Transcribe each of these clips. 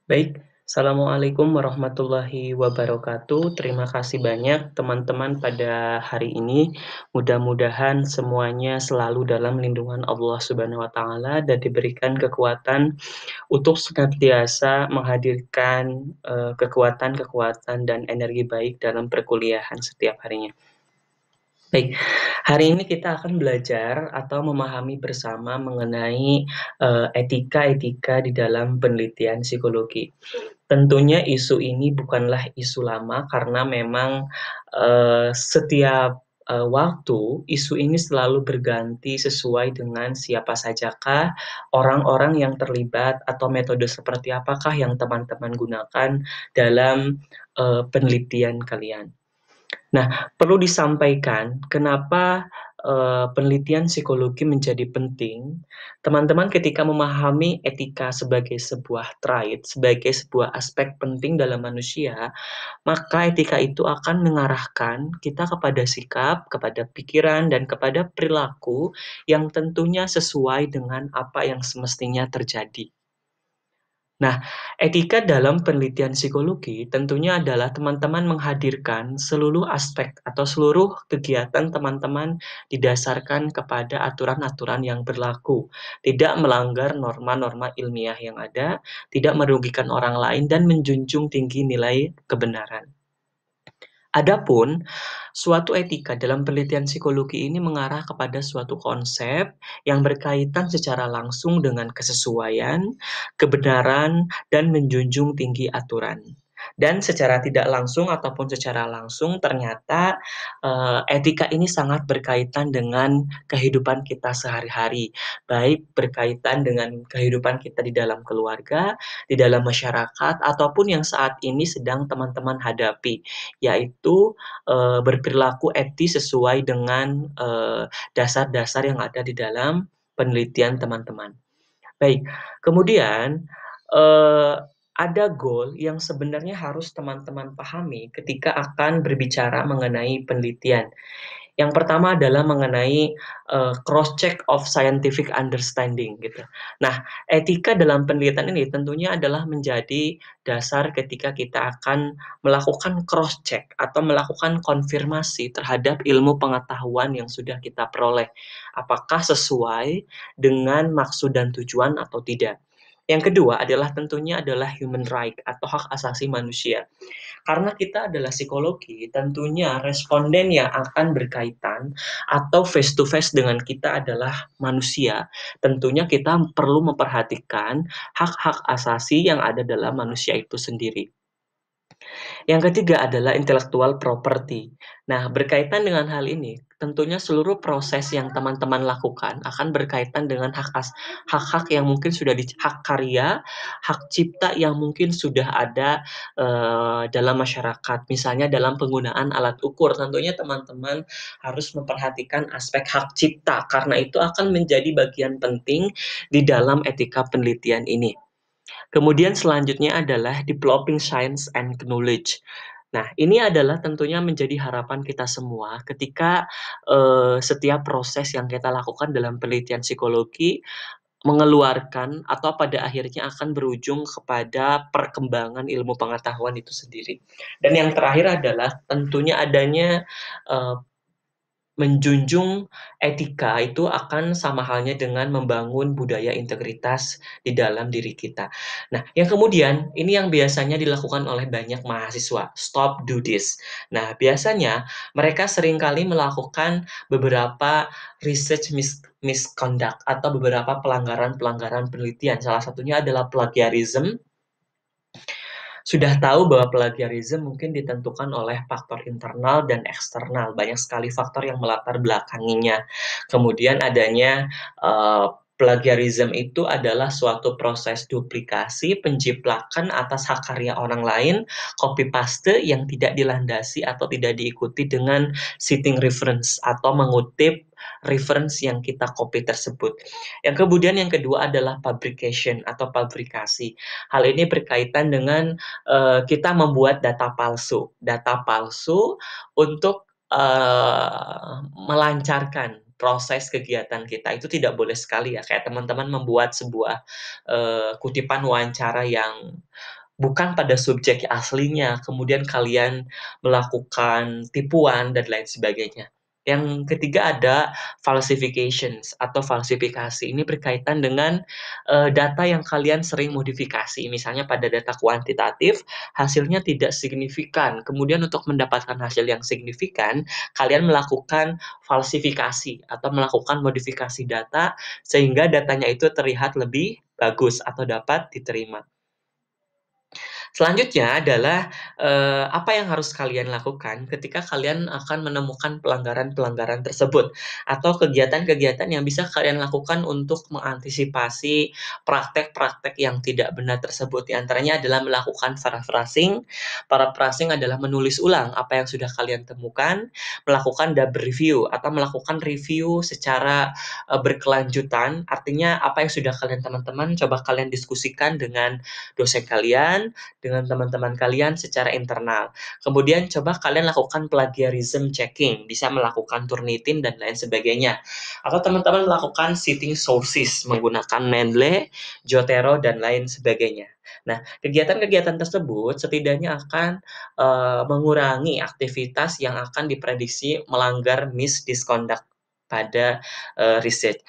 Baik, Assalamualaikum warahmatullahi wabarakatuh. Terima kasih banyak teman-teman pada hari ini. Mudah-mudahan semuanya selalu dalam lindungan Allah Subhanahu wa taala dan diberikan kekuatan untuk senantiasa menghadirkan kekuatan-kekuatan dan energi baik dalam perkuliahan setiap harinya. Baik, hari ini kita akan belajar atau memahami bersama mengenai etika-etika di dalam penelitian psikologi. Tentunya isu ini bukanlah isu lama karena memang setiap waktu isu ini selalu berganti sesuai dengan siapa sajakah orang-orang yang terlibat atau metode seperti apakah yang teman-teman gunakan dalam penelitian kalian. Nah, perlu disampaikan kenapa penelitian psikologi menjadi penting. Teman-teman ketika memahami etika sebagai sebuah trait, sebagai sebuah aspek penting dalam manusia, maka etika itu akan mengarahkan kita kepada sikap, kepada pikiran, dan kepada perilaku yang tentunya sesuai dengan apa yang semestinya terjadi. Nah, etika dalam penelitian psikologi tentunya adalah teman-teman menghadirkan seluruh aspek atau seluruh kegiatan teman-teman didasarkan kepada aturan-aturan yang berlaku, tidak melanggar norma-norma ilmiah yang ada, tidak merugikan orang lain, dan menjunjung tinggi nilai kebenaran. Adapun suatu etika dalam penelitian psikologi ini mengarah kepada suatu konsep yang berkaitan secara langsung dengan kesesuaian, kebenaran, dan menjunjung tinggi aturan. Dan secara tidak langsung ataupun secara langsung ternyata etika ini sangat berkaitan dengan kehidupan kita sehari-hari, baik berkaitan dengan kehidupan kita di dalam keluarga, di dalam masyarakat, ataupun yang saat ini sedang teman-teman hadapi, yaitu berperilaku etis sesuai dengan dasar-dasar yang ada di dalam penelitian teman-teman. Baik, kemudian ada goal yang sebenarnya harus teman-teman pahami ketika akan berbicara mengenai penelitian. Yang pertama adalah mengenai cross check of scientific understanding gitu. Nah, etika dalam penelitian ini tentunya adalah menjadi dasar ketika kita akan melakukan cross check atau melakukan konfirmasi terhadap ilmu pengetahuan yang sudah kita peroleh. Apakah sesuai dengan maksud dan tujuan atau tidak. Yang kedua adalah tentunya adalah human right atau hak asasi manusia. Karena kita adalah psikologi, tentunya responden yang akan berkaitan atau face to face dengan kita adalah manusia. Tentunya kita perlu memperhatikan hak-hak asasi yang ada dalam manusia itu sendiri. Yang ketiga adalah intellectual property. Nah, berkaitan dengan hal ini, tentunya seluruh proses yang teman-teman lakukan akan berkaitan dengan hak-hak yang mungkin sudah hak karya, hak cipta yang mungkin sudah ada dalam masyarakat. Misalnya dalam penggunaan alat ukur, tentunya teman-teman harus memperhatikan aspek hak cipta karena itu akan menjadi bagian penting di dalam etika penelitian ini. Kemudian selanjutnya adalah developing science and knowledge. Nah, ini adalah tentunya menjadi harapan kita semua ketika setiap proses yang kita lakukan dalam penelitian psikologi mengeluarkan atau pada akhirnya akan berujung kepada perkembangan ilmu pengetahuan itu sendiri. Dan yang terakhir adalah tentunya adanya menjunjung etika itu akan sama halnya dengan membangun budaya integritas di dalam diri kita. Nah, yang kemudian ini yang biasanya dilakukan oleh banyak mahasiswa, stop do this. Nah, biasanya mereka seringkali melakukan beberapa research misconduct atau beberapa pelanggaran-pelanggaran penelitian. Salah satunya adalah plagiarism. Sudah tahu bahwa plagiarisme mungkin ditentukan oleh faktor internal dan eksternal, banyak sekali faktor yang melatar belakanginya. Kemudian adanya plagiarisme itu adalah suatu proses duplikasi, penjiplakan atas hak karya orang lain, copy paste yang tidak dilandasi atau tidak diikuti dengan citing reference atau mengutip reference yang kita copy tersebut. Yang kemudian yang kedua adalah publication atau publikasi. Hal ini berkaitan dengan kita membuat data palsu untuk melancarkan proses kegiatan kita itu tidak boleh sekali ya, kayak teman-teman membuat sebuah, kutipan wawancara yang bukan pada subjek aslinya, kemudian kalian melakukan tipuan dan lain sebagainya. Yang ketiga ada falsifications atau falsifikasi. Ini berkaitan dengan, data yang kalian sering modifikasi. Misalnya pada data kuantitatif, hasilnya tidak signifikan. Kemudian untuk mendapatkan hasil yang signifikan, kalian melakukan falsifikasi atau melakukan modifikasi data, sehingga datanya itu terlihat lebih bagus atau dapat diterima. Selanjutnya adalah, apa yang harus kalian lakukan ketika kalian akan menemukan pelanggaran-pelanggaran tersebut, atau kegiatan-kegiatan yang bisa kalian lakukan untuk mengantisipasi praktek-praktek yang tidak benar tersebut. Di antaranya adalah melakukan paraphrasing. Paraphrasing adalah menulis ulang apa yang sudah kalian temukan, melakukan double review atau melakukan review secara, berkelanjutan. Artinya apa yang sudah teman-teman coba kalian diskusikan dengan dosen kalian, dengan teman-teman kalian secara internal. Kemudian coba kalian lakukan plagiarism checking, bisa melakukan Turnitin dan lain sebagainya. Atau teman-teman melakukan citing sources menggunakan Mendeley, Jotero, dan lain sebagainya. Nah, kegiatan-kegiatan tersebut setidaknya akan mengurangi aktivitas yang akan diprediksi melanggar misconduct pada riset.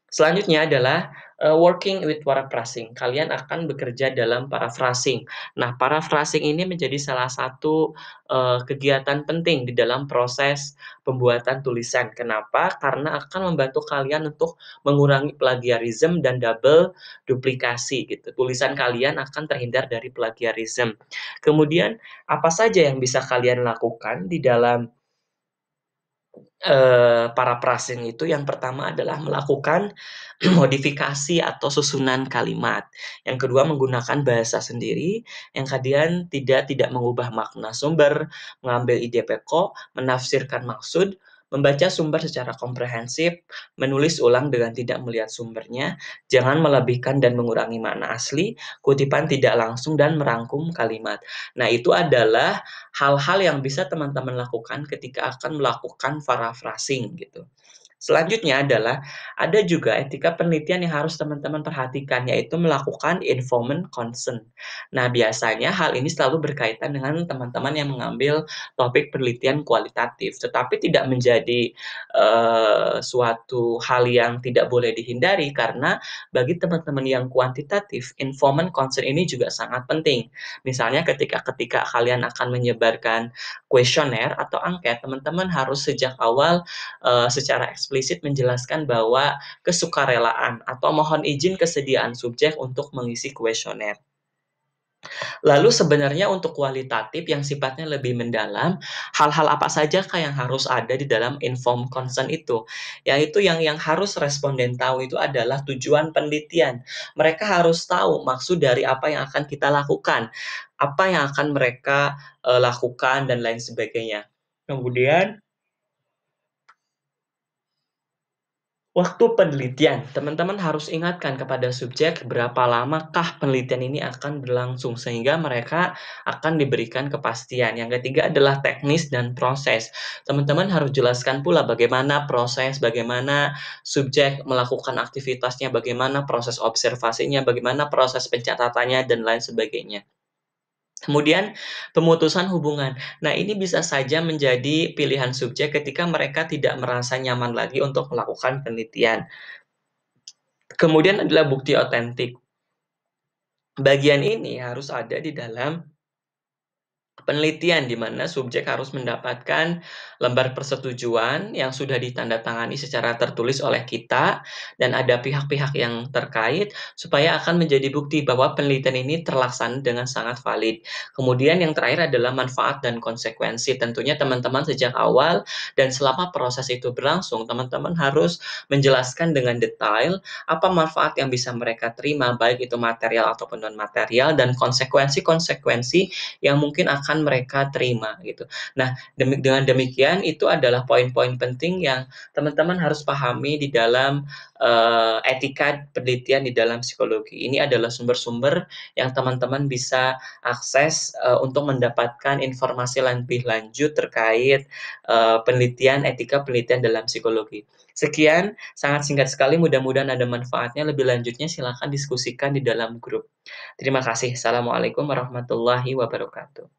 Selanjutnya adalah, working with paraphrasing. Kalian akan bekerja dalam paraphrasing. Nah, paraphrasing ini menjadi salah satu, kegiatan penting di dalam proses pembuatan tulisan. Kenapa? Karena akan membantu kalian untuk mengurangi plagiarism dan double duplikasi gitu. Tulisan kalian akan terhindar dari plagiarism. Kemudian, apa saja yang bisa kalian lakukan di dalam paraphrasing itu yang pertama adalah melakukan modifikasi atau susunan kalimat. Yang kedua menggunakan bahasa sendiri, yang kemudian tidak mengubah makna sumber, mengambil ide pokok, menafsirkan maksud, membaca sumber secara komprehensif, menulis ulang dengan tidak melihat sumbernya, jangan melebihkan dan mengurangi makna asli, kutipan tidak langsung dan merangkum kalimat. Nah, itu adalah hal-hal yang bisa teman-teman lakukan ketika akan melakukan paraphrasing gitu. Selanjutnya adalah ada juga etika penelitian yang harus teman-teman perhatikan, yaitu melakukan informed consent. Nah, biasanya hal ini selalu berkaitan dengan teman-teman yang mengambil topik penelitian kualitatif, tetapi tidak menjadi suatu hal yang tidak boleh dihindari karena bagi teman-teman yang kuantitatif, informed consent ini juga sangat penting. Misalnya ketika kalian akan menyebarkan kuesioner atau angket, teman-teman harus sejak awal secara eksplisit menjelaskan bahwa kesukarelaan atau mohon izin kesediaan subjek untuk mengisi kuesioner. Lalu sebenarnya untuk kualitatif yang sifatnya lebih mendalam, hal-hal apa sajakah yang harus ada di dalam informed consent itu? Yaitu yang harus responden tahu itu adalah tujuan penelitian. Mereka harus tahu maksud dari apa yang akan kita lakukan, apa yang akan mereka lakukan dan lain sebagainya. Kemudian waktu penelitian, teman-teman harus ingatkan kepada subjek berapa lamakah penelitian ini akan berlangsung, sehingga mereka akan diberikan kepastian. Yang ketiga adalah teknis dan proses. Teman-teman harus jelaskan pula bagaimana proses, bagaimana subjek melakukan aktivitasnya, bagaimana proses observasinya, bagaimana proses pencatatannya, dan lain sebagainya. Kemudian pemutusan hubungan. Nah, ini bisa saja menjadi pilihan subjek ketika mereka tidak merasa nyaman lagi untuk melakukan penelitian. Kemudian adalah bukti otentik. Bagian ini harus ada di dalam penelitian, di mana subjek harus mendapatkan lembar persetujuan yang sudah ditandatangani secara tertulis oleh kita, dan ada pihak-pihak yang terkait, supaya akan menjadi bukti bahwa penelitian ini terlaksana dengan sangat valid. Kemudian yang terakhir adalah manfaat dan konsekuensi. Tentunya teman-teman sejak awal dan selama proses itu berlangsung, teman-teman harus menjelaskan dengan detail apa manfaat yang bisa mereka terima, baik itu material ataupun non-material, dan konsekuensi-konsekuensi yang mungkin akan mereka terima gitu. Nah, dengan demikian itu adalah poin-poin penting yang teman-teman harus pahami di dalam etika penelitian di dalam psikologi. Ini adalah sumber-sumber yang teman-teman bisa akses untuk mendapatkan informasi lebih lanjut terkait penelitian, etika penelitian dalam psikologi. Sekian, sangat singkat sekali, mudah-mudahan ada manfaatnya, lebih lanjutnya silakan diskusikan di dalam grup. Terima kasih. Assalamualaikum warahmatullahi wabarakatuh.